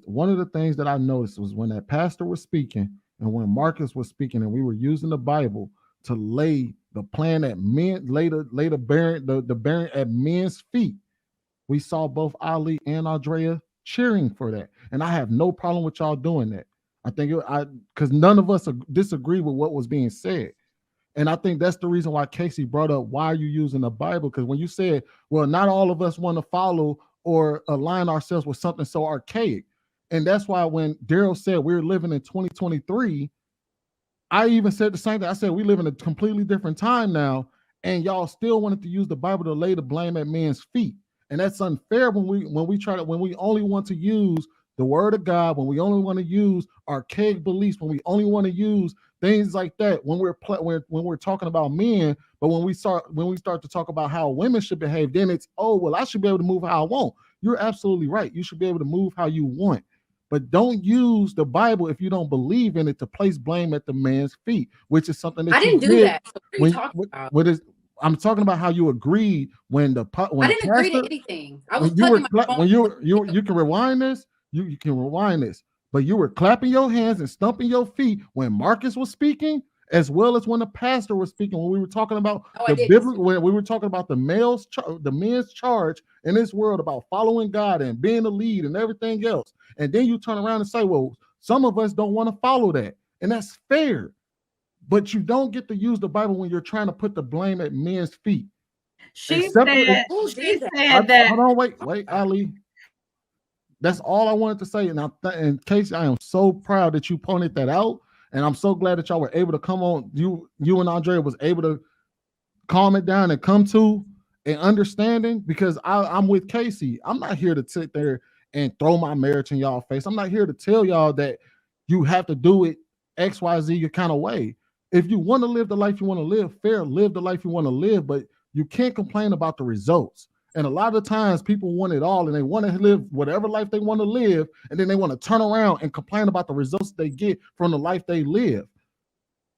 one of the things that I noticed was when that pastor was speaking and when Marcus was speaking, and we were using the Bible to lay the plan at men, lay the bearing at men's feet. We saw both Ali and Andrea cheering for that, and I have no problem with y'all doing that. I think I because none of us disagree with what was being said. And I think that's the reason why Casey brought up why are you using the Bible? Because when you said, well, not all of us want to follow or align ourselves with something so archaic. And that's why when Daryl said we're living in 2023, I even said the same thing. I said we live in a completely different time now, and y'all still wanted to use the Bible to lay the blame at men's feet. And that's unfair when we only want to use the word of God, when we only want to use archaic beliefs, when we only want to use things like that when we're talking about men. But when we start to talk about how women should behave, then it's, oh well, I should be able to move how I want. You're absolutely right. You should be able to move how you want. But don't use the Bible if you don't believe in it to place blame at the man's feet, which is something that I didn't do that. So what are you talking about? I'm talking about how you agreed when I didn't agree to anything. I was when you can rewind this. You can rewind this, but you were clapping your hands and stumping your feet when Marcus was speaking, as well as when the pastor was speaking. When we were talking about when we were talking about the men's charge in this world about following God and being the lead and everything else, and then you turn around and say, "Well, some of us don't want to follow that," and that's fair. But you don't get to use the Bible when you're trying to put the blame at men's feet. She said that. Hold on, wait, Ali. That's all I wanted to say. And in case I am so proud that you pointed that out. And I'm so glad that y'all were able to come on. You and Andrea was able to calm it down and come to an understanding, because I'm with Casey. I'm not here to sit there and throw my marriage in y'all face. I'm not here to tell y'all that you have to do it XYZ your kind of way. If you want to live the life you want to live, live the life you want to live, but you can't complain about the results. And a lot of times people want it all and they want to live whatever life they want to live. And then they want to turn around and complain about the results they get from the life they live.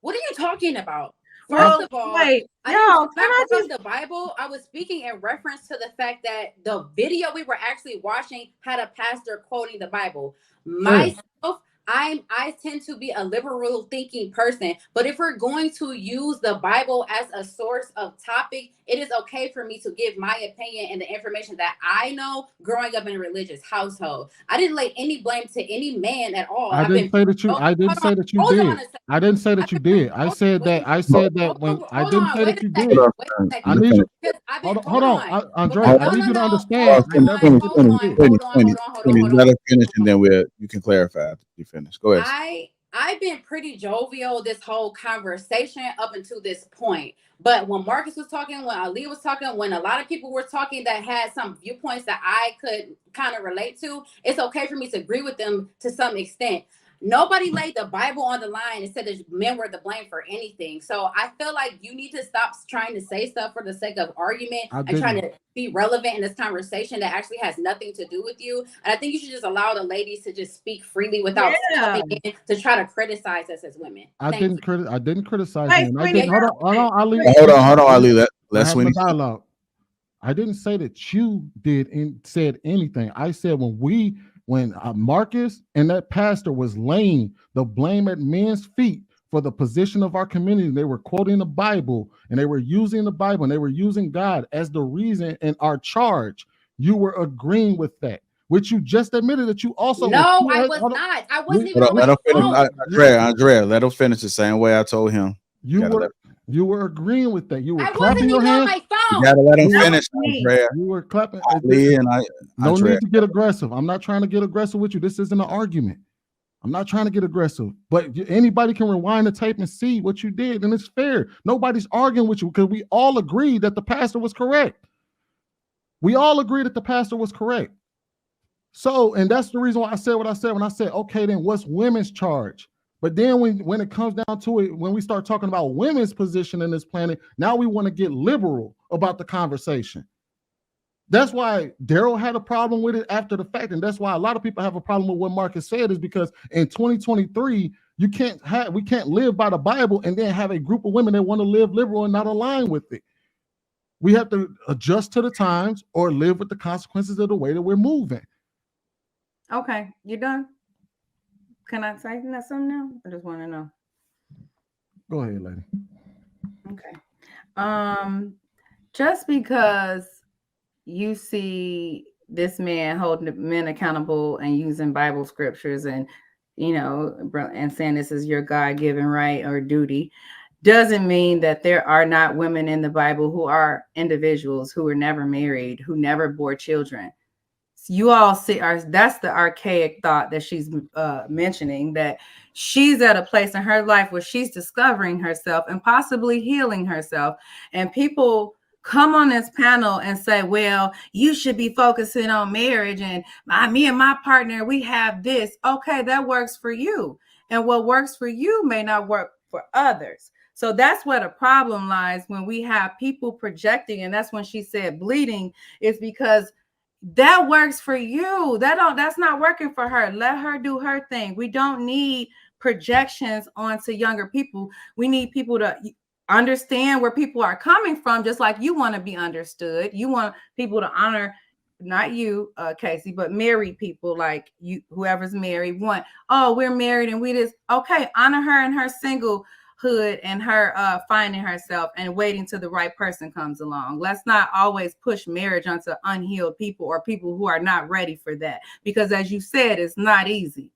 What are you talking about? First of all, I didn't the Bible. I was speaking in reference to the fact that the video we were actually watching had a pastor quoting the Bible. Myself, I tend to be a liberal thinking person, but if we're going to use the Bible as a source of topic, it is okay for me to give my opinion and the information that I know growing up in a religious household. I didn't lay any blame to any man at all. I didn't say that you did. I didn't say that you did. I didn't say that you did. I need you. Hold on, Andrea. I need you to understand. Let us finish, and then you can clarify after you finish. Go ahead. I've been pretty jovial this whole conversation up until this point. But when Marcus was talking, when Ali was talking, when a lot of people were talking that had some viewpoints that I could kind of relate to, it's okay for me to agree with them to some extent. Nobody laid the Bible on the line and said that men were to blame for anything. So I feel like you need to stop trying to say stuff for the sake of argument and trying to be relevant in this conversation that actually has nothing to do with you. And I think you should just allow the ladies to just speak freely without coming in to try to criticize us as women. I didn't criticize you. Hold on, Ali. Let's Sweeney dialogue. I didn't say that you said anything. I said when Marcus and that pastor was laying the blame at men's feet for the position of our community, they were quoting the Bible and they were using the Bible and they were using God as the reason in our charge. You were agreeing with that, which you just admitted that you also. No, I was not. I wasn't even on my phone. Andrea, let him finish the same way I told him. You were agreeing with that. You were clapping your hands. On my phone. You gotta let him finish, Andrea. You were clapping. No need to get aggressive. I'm not trying to get aggressive with you. This isn't an argument. I'm not trying to get aggressive. But anybody can rewind the tape and see what you did, and it's fair. Nobody's arguing with you because we all agreed that the pastor was correct. We all agreed that the pastor was correct. So, and that's the reason why I said what I said when I said, okay, then what's women's charge? But then when it comes down to it, when we start talking about women's position in this planet, now we want to get liberal about the conversation. That's why Daryl had a problem with it after the fact. And that's why a lot of people have a problem with what Marcus said, is because in 2023, we can't live by the Bible and then have a group of women that want to live liberal and not align with it. We have to adjust to the times or live with the consequences of the way that we're moving. Okay, you done? Can I say something now? I just want to know. Go ahead, lady. Okay. Just because you see this man holding men accountable and using Bible scriptures and and saying this is your God-given right or duty, doesn't mean that there are not women in the Bible who are individuals who were never married, who never bore children. You all see, that's the archaic thought that she's mentioning, that she's at a place in her life where she's discovering herself and possibly healing herself. And people come on this panel and say, well, you should be focusing on marriage, and me and my partner, we have this. Okay, that works for you. And what works for you may not work for others. So that's where the problem lies when we have people projecting. And that's when she said bleeding, is because that works for you. That's not working for her. Let her do her thing. We don't need projections onto younger people. We need people to understand where people are coming from, just like you want to be understood. You want people to honor, not you, Casey, but married people, like you, whoever's married, we're married and we just, okay, honor her and her singlehood and her finding herself and waiting till the right person comes along. Let's not always push marriage onto unhealed people or people who are not ready for that, because as you said, it's not easy.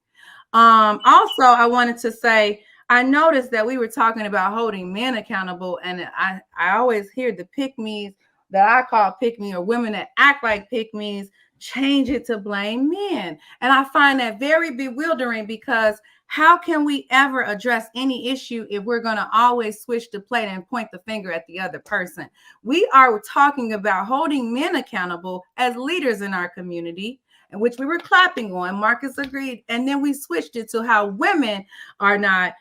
Also, I wanted to say, I noticed that we were talking about holding men accountable, and I always hear the pick-me's that I call pick-me, or women that act like pick-me's, change it to blame men. And I find that very bewildering, because how can we ever address any issue if we're going to always switch the plate and point the finger at the other person? We are talking about holding men accountable as leaders in our community, in which we were clapping on. Marcus agreed. And then we switched it to how women are not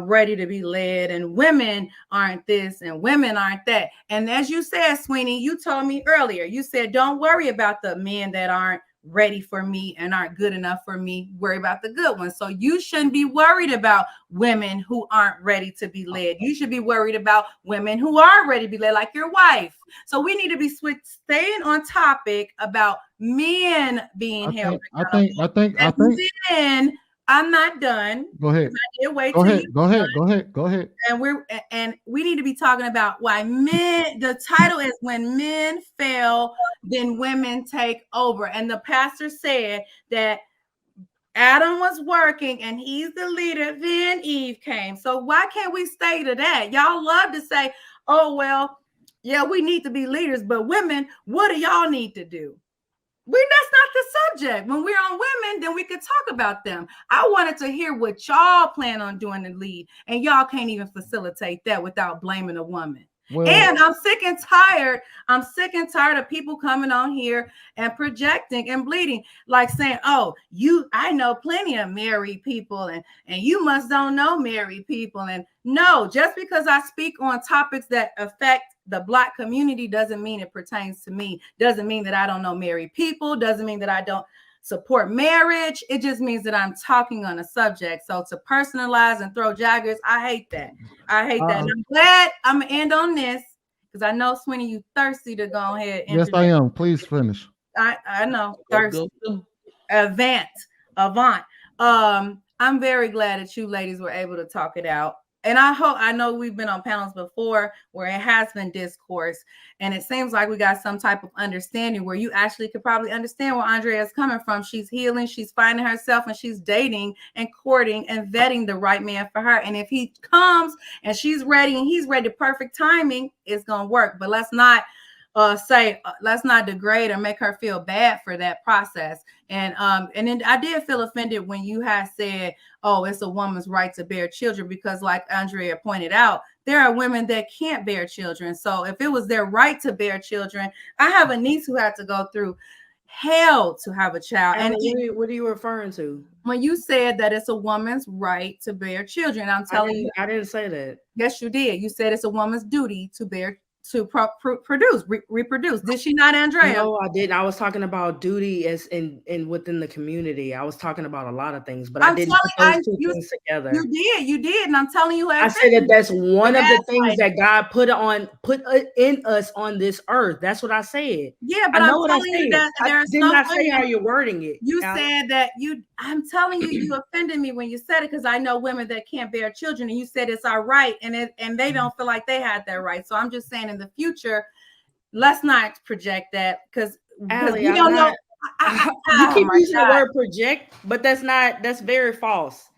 ready to be led, and women aren't this and women aren't that. And as you said, Sweeney, you told me earlier, you said, don't worry about the men that aren't ready for me and aren't good enough for me. Worry about the good ones. So you shouldn't be worried about women who aren't ready to be led. You should be worried about women who are ready to be led, like your wife. So we need to be staying on topic about men being held accountable. I think. Then I'm not done. Go ahead. Go ahead. And we need to be talking about why men. The title is When Men Fail, Then Women Take Over. And the pastor said that Adam was working and he's the leader. Then Eve came. So why can't we stay to that? Y'all love to say, "Oh well, yeah, we need to be leaders, but women, what do y'all need to do?" That's not the subject. When we're on women, then we could talk about them. I wanted to hear what y'all plan on doing to lead, and y'all can't even facilitate that without blaming a woman. Well, and I'm sick and tired. I'm sick and tired of people coming on here and projecting and bleeding, like saying, "Oh, I know plenty of married people, and you must don't know married people." And no, just because I speak on topics that affect the Black community doesn't mean it pertains to me. Doesn't mean that I don't know married people. Doesn't mean that I don't support marriage. It just means that I'm talking on a subject. So to personalize and throw jaggers, I hate that. I hate that. And I'm glad I'm gonna end on this, because I know, Sweeney, you thirsty to go ahead. Yes, I am. Please finish. I know. Thirsty. Avant. I'm very glad that you ladies were able to talk it out. And I know we've been on panels before where it has been discourse, and it seems like we got some type of understanding where you actually could probably understand where Aundreaxx is coming from. She's healing, she's finding herself, and she's dating and courting and vetting the right man for her. And if he comes and she's ready and he's ready, perfect timing, it's going to work. But let's not let's not degrade or make her feel bad for that process. And then I did feel offended when you had said, "Oh, it's a woman's right to bear children," because like Andrea pointed out, there are women that can't bear children. So if it was their right to bear children, I have a niece who had to go through hell to have a child. And what are you referring to? When you said that it's a woman's right to bear children, I'm telling you, I didn't say that. Yes, you did. You said it's a woman's duty to bear to reproduce. Did she not, Andrea? No, I didn't. I was talking about duty as in within the community. I was talking about a lot of things, but I didn't put those two things together. You did, and I'm telling you, I said that that's one of the things that God put in us on this earth. That's what I said. Yeah, but I'm telling you that I did not say how you're wording it. You said that I'm telling you, you offended me when you said it, because I know women that can't bear children, and you said it's our right, and they don't feel like they had that right. So I'm just saying, in the future, let's not project that, because we don't know. You keep using the word project, but that's very false.